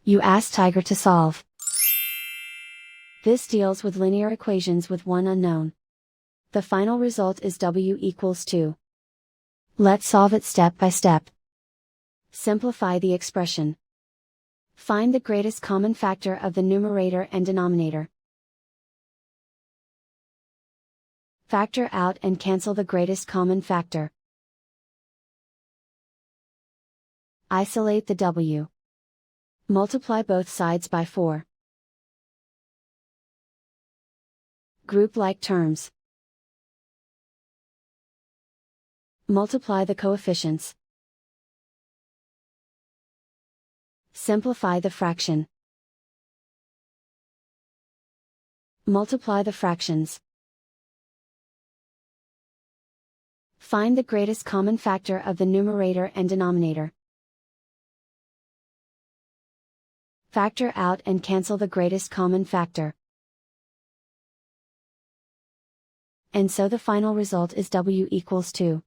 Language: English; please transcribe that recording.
You ask Tiger to solve. This deals with linear equations with one unknown. The final result is W equals 2. Let's solve it step by step. Simplify the expression. Find the greatest common factor of the numerator and denominator. Factor out and cancel the greatest common factor. Isolate the W. Multiply both sides by 4. Group like terms. Multiply the coefficients. Simplify the fraction. Multiply the fractions. Find the greatest common factor of the numerator and denominator. Factor out and cancel the greatest common factor. And so the final result is W equals 2.